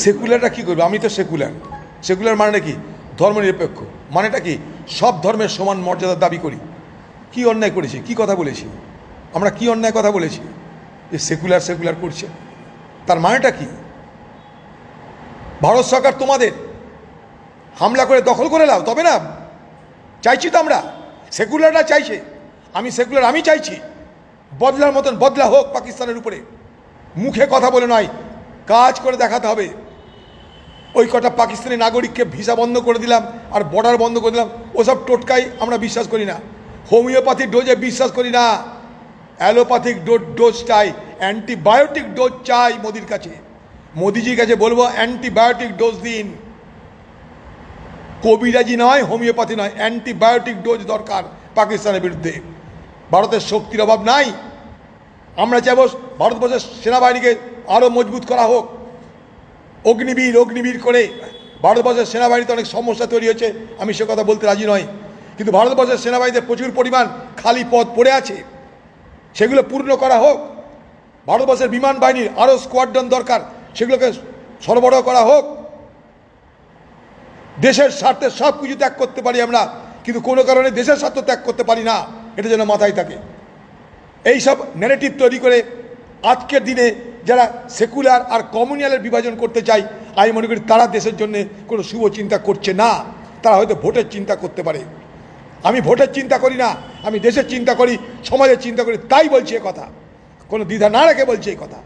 সেকুলারটা কী করবে? আমি তো সেকুলার। সেকুলার মানে কি? ধর্মনিরপেক্ষ। মানেটা কি? সব ধর্মের সমান মর্যাদার দাবি করি। কি অন্যায় করেছি? কি কথা বলেছি আমরা? কি অন্যায় কথা বলেছি যে সেকুলার সেকুলার করছে? তার মানেটা কি? ভারত সরকার তোমাদের হামলা করে দখল করে নাও, তবে না? চাইছি তো আমরা, সেকুলাররা চাইছে। আমি সেকুলার, আমি চাইছি বদলার মতন বদলা হোক পাকিস্তানের উপরে। মুখে কথা বলে নয়, কাজ করে দেখাতে হবে। ওই কটা পাকিস্তানি নাগরিককে ভিসা বন্ধ করে দিলাম আর বর্ডার বন্ধ করে দিলাম, ওসব টোটকাই আমরা বিশ্বাস করি না। হোমিওপ্যাথিক ডোজে বিশ্বাস করি না। অ্যালোপ্যাথিক ডোজ চাই, অ্যান্টিবায়োটিক ডোজ চাই মোদির কাছে। মোদিজির কাছে বলবো অ্যান্টিবায়োটিক ডোজ দিন। কবিরাজি নয়, হোমিওপ্যাথি নয়, অ্যান্টিবায়োটিক ডোজ দরকার পাকিস্তানের বিরুদ্ধে। ভারতের শক্তির অভাব নাই। আমরা চাইব ভারতবর্ষের সেনাবাহিনীকে আরও মজবুত করা হোক। অগ্নিবীর করে ভারতবর্ষের সেনাবাহিনীতে অনেক সমস্যা তৈরি হচ্ছে, আমি সে কথা বলতে রাজি নয়। কিন্তু ভারতবর্ষের সেনাবাহিনীতে প্রচুর পরিমাণ খালি পদ পড়ে আছে, সেগুলো পূর্ণ করা হোক। ভারতবর্ষের বিমান বাহিনীর আরও স্কোয়াড্রন দরকার, সেগুলোকে সরবরাহ করা হোক। দেশের স্বার্থে সব কিছু ত্যাগ করতে পারি আমরা, কিন্তু কোনো কারণে দেশের স্বার্থ ত্যাগ করতে পারি না, এটা যেন মাথায় থাকে। এইসব ন্যারেটিভ তৈরি করে আজকের দিনে যারা সেকুলার আর কমিউনালের বিভাজন করতে চায়, আমি মনে করি তারা দেশের জন্য কোনো শুভ চিন্তা করছে না। তারা হয়তো ভোটের চিন্তা করতে পারে। আমি ভোটের চিন্তা করি না, আমি দেশের চিন্তা করি, সমাজের চিন্তা করি, তাই বলছি এ কথা। কোনো দ্বিধা না রেখে বলছি এই কথা।